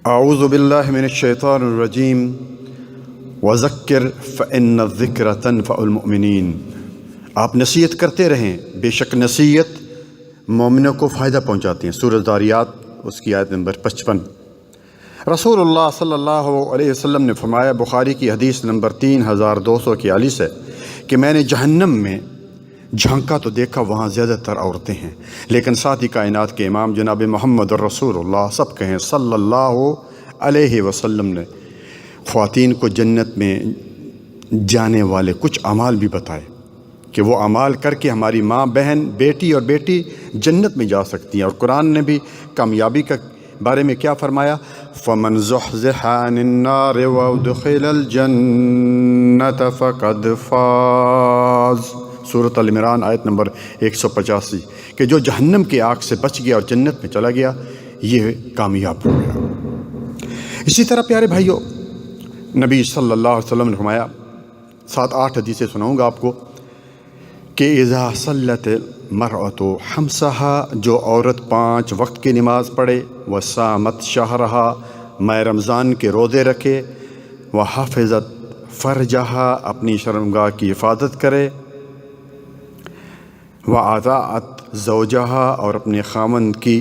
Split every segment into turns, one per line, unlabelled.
اعوذ باللہ من الشیطان الرجیم وذکر فإن الذکر تنفع المؤمنین۔ آپ نصیحت کرتے رہیں، بے شک نصیحت مومنوں کو فائدہ پہنچاتی ہیں۔ سورۃ الذاریات اس کی آیت نمبر 55۔ رسول اللہ صلی اللہ علیہ وسلم نے فرمایا، بخاری کی حدیث نمبر 3241 ہے کہ میں نے جہنم میں جھانکا تو دیکھا وہاں زیادہ تر عورتیں ہیں، لیکن ساتھ ہی کائنات کے امام جناب محمد الرسول اللہ سب کہیں صلی اللہ علیہ وسلم نے خواتین کو جنت میں جانے والے کچھ اعمال بھی بتائے کہ وہ اعمال کر کے ہماری ماں، بہن، بیٹی اور بیٹی جنت میں جا سکتی ہیں۔ اور قرآن نے بھی کامیابی کا بارے میں کیا فرمایا؟ فَمَنْ زُحْزِحَ عَنِ النَّارِ وَأُدْخِلَ الْجَنَّةَ فَقَدْ فَازَ۔ سورۃ العمران آیت نمبر 185 کہ جو جہنم کی آگ سے بچ گیا اور جنت میں چلا گیا یہ کامیاب ہو گیا۔ اسی طرح پیارے بھائیوں، نبی صلی اللہ علیہ وسلم نے فرمایا، 7-8 حدیثیں سناؤں گا آپ کو، کہ اذا صلت المرأة خمسها، جو عورت 5 وقت کی نماز پڑھے، وصامت شہرہا، ماہ رمضان کے روزے رکھے، وحفظت فرجہا، اپنی شرمگاہ کی حفاظت کرے، وَأَطَاعَتْ زَوْجَهَا، اور اپنے خاوند کی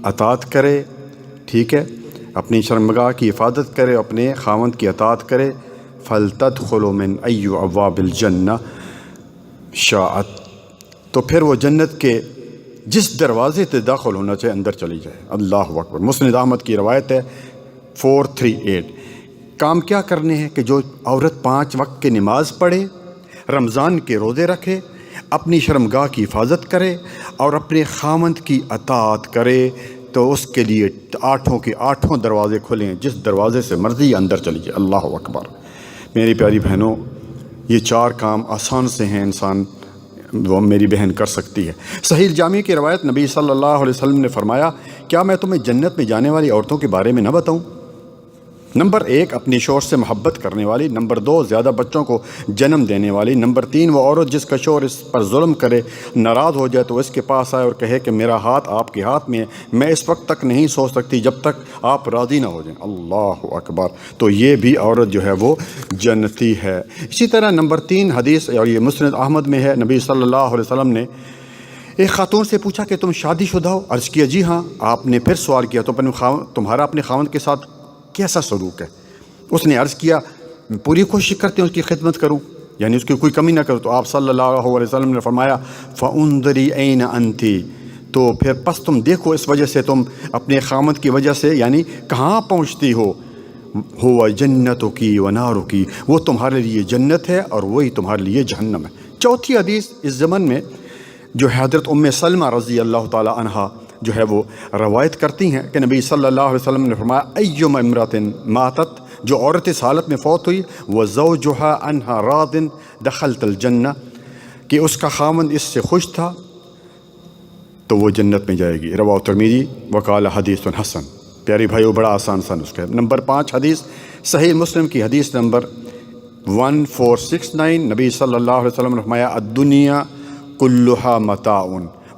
اطاعت کرے، ٹھیک ہے، اپنی شرمگاہ کی حفاظت کرے، اپنے خاوند کی اطاعت کرے، فَلْتَدْخُلُ مِنْ أَيِّ أَبْوَابِ الْجَنَّةِ شَاءَتْ، تو پھر وہ جنت کے جس دروازے سے داخل ہونا چاہے اندر چلی جائے۔ اللہ اکبر۔ مسند احمد کی روایت ہے 438۔ کام کیا کرنے ہیں کہ جو عورت 5 وقت کی نماز پڑھے، رمضان کے روزے رکھے، اپنی شرمگاہ کی حفاظت کرے اور اپنے خاوند کی اطاعت کرے، تو اس کے لیے 8 کے 8 دروازے کھلیں، جس دروازے سے مرضی اندر چلی جائے۔ اللہ اکبر۔ میری پیاری بہنوں، یہ 4 کام آسان سے ہیں، انسان وہ میری بہن کر سکتی ہے۔ صحیح جامع کی روایت، نبی صلی اللہ علیہ وسلم نے فرمایا، کیا میں تمہیں جنت میں جانے والی عورتوں کے بارے میں نہ بتاؤں؟ نمبر 1 اپنی شوہر سے محبت کرنے والی، نمبر 2 زیادہ بچوں کو جنم دینے والی، نمبر 3 وہ عورت جس کا شوہر اس پر ظلم کرے، ناراض ہو جائے تو اس کے پاس آئے اور کہے کہ میرا ہاتھ آپ کے ہاتھ میں ہے، میں اس وقت تک نہیں سو سکتی جب تک آپ راضی نہ ہو جائیں۔ اللہ اکبر۔ تو یہ بھی عورت جو ہے وہ جنتی ہے۔ اسی طرح نمبر 3 حدیث، اور یہ مسند احمد میں ہے، نبی صلی اللہ علیہ وسلم نے ایک خاتون سے پوچھا کہ تم شادی شدہ ہو؟ عرض کیا جی ہاں۔ آپ نے پھر سوال کیا تو تمہارا اپنے خاوند کے ساتھ کیسا سلوک ہے؟ اس نے عرض کیا، میں پوری کوشش کرتی ہوں اس کی خدمت کروں، یعنی اس کی کوئی کمی نہ کروں۔ تو آپ صلی اللہ علیہ وسلم نے فرمایا، فَانظُرِي أَيْنَ أَنْتِ، تو پھر پس تم دیکھو اس وجہ سے تم اپنے خاوند کی وجہ سے یعنی کہاں پہنچتی ہو۔ هُوَ جَنَّتُكِ وَنَارُكِ، وہ تمہارے لیے جنت ہے اور وہی تمہارے لیے جہنم ہے۔ چوتھی حدیث اس زمن میں جو حضرت سلمہ رضی اللہ تعالی عنہا جو ہے وہ روایت کرتی ہیں کہ نبی صلی اللہ علیہ وسلم نے فرمایا، أَيُّمَا امْرَأَةٍ ماتت، جو عورت اس حالت میں فوت ہوئی، وَزَوْجُهَا عَنْهَا رَاضٍ دَخَلْتَ الْجَنَّةِ، کہ اس کا خاوند اس سے خوش تھا تو وہ جنت میں جائے گی۔ رواہ ترمذی وقال حدیث حسن۔ پیاری بھائیو، بڑا آسان سا نسخہ ہے۔ نمبر 5 حدیث صحیح مسلم کی حدیث نمبر 1469، نبی صلی اللہ علیہ وسلم نے فرمایا، الدنیا کلھا متاع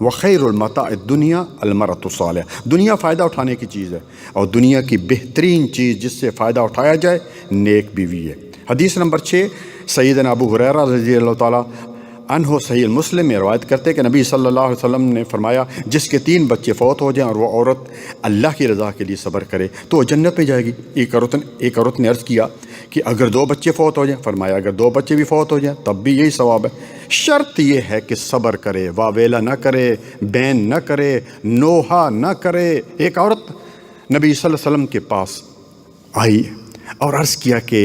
وخیر المتاع الدنیا المرأۃ الصالحہ، دنیا فائدہ اٹھانے کی چیز ہے اور دنیا کی بہترین چیز جس سے فائدہ اٹھایا جائے نیک بیوی ہے۔ حدیث نمبر 6 سیدنا ابو ہریرہ رضی اللہ تعالیٰ عنہ صحیح مسلم میں روایت کرتے کہ نبی صلی اللہ علیہ وسلم نے فرمایا، جس کے 3 بچے فوت ہو جائیں اور وہ عورت اللہ کی رضا کے لیے صبر کرے تو وہ جنت میں جائے گی۔ ایک عورت نے عرض کیا کہ اگر 2 بچے فوت ہو جائیں؟ فرمایا اگر 2 بچے بھی فوت ہو جائیں تب بھی یہی ثواب ہے، شرط یہ ہے کہ صبر کرے، واویلا نہ کرے، بین نہ کرے، نوحہ نہ کرے۔ ایک عورت نبی صلی اللہ علیہ وسلم کے پاس آئی اور عرض کیا کہ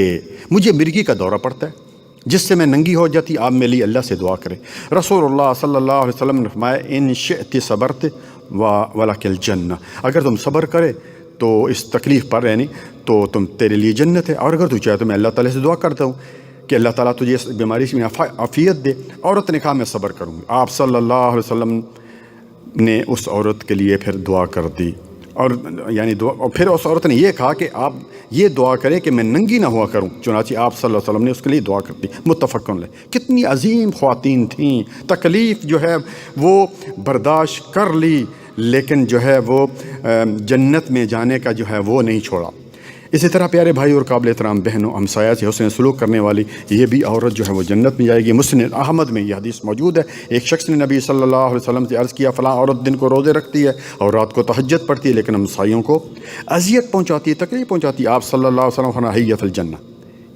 مجھے مرگی کا دورہ پڑتا ہے جس سے میں ننگی ہو جاتی، آپ میرے لیے اللہ سے دعا کریں۔ رسول اللہ صلی اللہ علیہ وسلم نے فرمایا، ان شئت صبرت ولک الجنہ، اگر تم صبر کرے تو اس تکلیف پر یعنی تو تم تیرے لیے جنت ہے، اور اگر تو چاہے تو میں اللہ تعالیٰ سے دعا کرتا ہوں کہ اللہ تعالیٰ تجھے اس بیماری سے عافیت دے۔ عورت نے کہا میں صبر کروں گی۔ آپ صلی اللہ علیہ وسلم نے اس عورت کے لیے پھر دعا کر دی، اور یعنی اور پھر اس عورت نے یہ کہا کہ آپ یہ دعا کریں کہ میں ننگی نہ ہوا کروں، چنانچہ آپ صلی اللہ علیہ وسلم نے اس کے لیے دعا کر دی۔ متفق علیہ۔ کتنی عظیم خواتین تھیں، تکلیف جو ہے وہ برداشت کر لی، لیکن جو ہے وہ جنت میں جانے کا جو ہے وہ نہیں چھوڑا۔ اسی طرح پیارے بھائی اور قابل احترام بہنوں، ہمسایہ سے حسن سلوک کرنے والی یہ بھی عورت جو ہے وہ جنت میں جائے گی۔ مسند احمد میں یہ حدیث موجود ہے، ایک شخص نے نبی صلی اللہ علیہ وسلم سے عرض کیا، فلاں عورت دن کو روزے رکھتی ہے اور رات کو تہجد پڑھتی ہے لیکن ہمسایوں کو اذیت پہنچاتی ہے، تکلیف پہنچاتی ہے۔ آپ صلی اللہ علیہ وسلم فرمایا ہی فی الجنہ،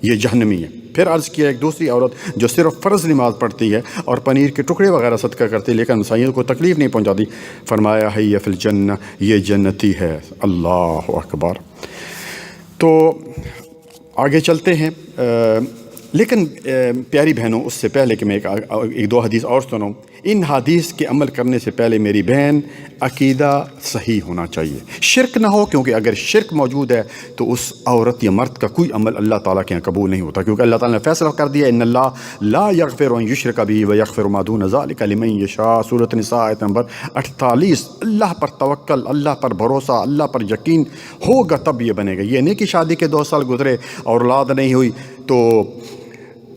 یہ جہنمی ہے۔ پھر عرض کیا ایک دوسری عورت جو صرف فرض نماز پڑھتی ہے اور پنیر کے ٹکڑے وغیرہ صدقہ کرتی ہے لیکن ہمسایوں کو تکلیف نہیں پہنچاتی، فرمایا ہی فی الجنہ، یہ جنتی ہے۔ اللہ اکبر۔ تو آگے چلتے ہیں، لیکن پیاری بہنوں اس سے پہلے کہ میں ایک دو حدیث اور سناؤں، ان حدیث کے عمل کرنے سے پہلے میری بہن عقیدہ صحیح ہونا چاہیے، شرک نہ ہو، کیونکہ اگر شرک موجود ہے تو اس عورت یا مرد کا کوئی عمل اللہ تعالیٰ کے یہاں قبول نہیں ہوتا، کیونکہ اللہ تعالیٰ نے فیصلہ کر دیا ان اللہ لا یغفر ان یشرک بہ ویغفر ما دون ذلک لمن یشاء، سورۃ النساء آیت نمبر 48۔ اللہ پر توکل، اللہ پر بھروسہ، اللہ پر یقین ہوگا تب یہ بنے گا۔ یہ نہیں کہ شادی کے 2 سال گزرے اور اولاد نہیں ہوئی تو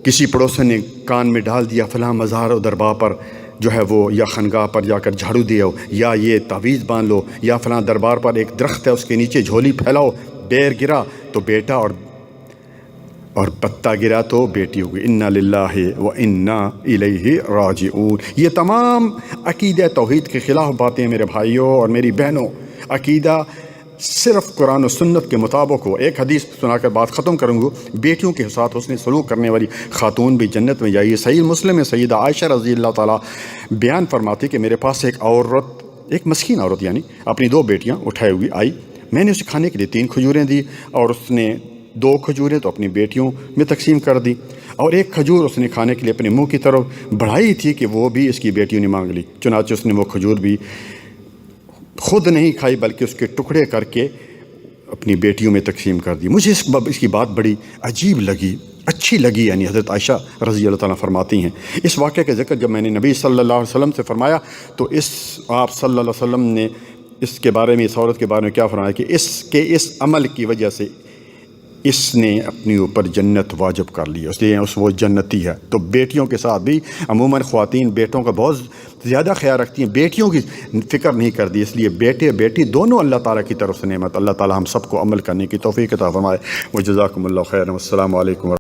کسی پڑوسن نے کان میں ڈال دیا فلاں مزار و دربار پر جو ہے وہ یا خانقاہ پر جا کر جھاڑو دیا ہو، یا یہ تعویذ باندھ لو، یا فلاں دربار پر ایک درخت ہے اس کے نیچے جھولی پھیلاؤ، بیر گرا تو بیٹا اور پتا گرا تو بیٹی ہوگی۔ انا للہ و انا الیہ راجعون۔ یہ تمام عقیدہ توحید کے خلاف باتیں میرے بھائیوں اور میری بہنوں۔ عقیدہ صرف قرآن و سنت کے مطابق ہو۔ ایک حدیث سنا کر بات ختم کروں گا، بیٹیوں کے ساتھ حسن سلوک کرنے والی خاتون بھی جنت میں جائیے۔ صحیح مسلم میں سیدہ عائشہ رضی اللہ تعالیٰ بیان فرماتی کہ میرے پاس ایک عورت، ایک مسکین عورت یعنی اپنی 2 بیٹیاں اٹھائے ہوئی آئی، میں نے اسے کھانے کے لیے 3 کھجوریں دی اور اس نے 2 کھجوریں تو اپنی بیٹیوں میں تقسیم کر دی اور 1 کھجور اس نے کھانے کے لیے اپنے منہ کی طرف بڑھائی تھی کہ وہ بھی اس کی بیٹیوں نے مانگ لی، چنانچہ اس نے وہ کھجور بھی خود نہیں کھائی بلکہ اس کے ٹکڑے کر کے اپنی بیٹیوں میں تقسیم کر دی۔ مجھے اس کی بات بڑی عجیب لگی، اچھی لگی، یعنی حضرت عائشہ رضی اللہ تعالیٰ فرماتی ہیں اس واقعے کا ذکر جب میں نے نبی صلی اللہ علیہ وسلم سے فرمایا تو آپ صلی اللہ علیہ وسلم نے اس کے بارے میں، اس عورت کے بارے میں کیا فرمایا کہ اس عمل کی وجہ سے اس نے اپنے اوپر جنت واجب کر لی، اس لیے وہ جنتی ہے۔ تو بیٹیوں کے ساتھ بھی عموماً خواتین بیٹوں کا بہت زیادہ خیال رکھتی ہیں، بیٹیوں کی فکر نہیں کرتی، اس لیے بیٹے بیٹی دونوں اللہ تعالیٰ کی طرف سے نعمت۔ اللہ تعالیٰ ہم سب کو عمل کرنے کی توفیق عطا فرمائے۔ وجزاکم اللہ خیر، والسلام علیکم۔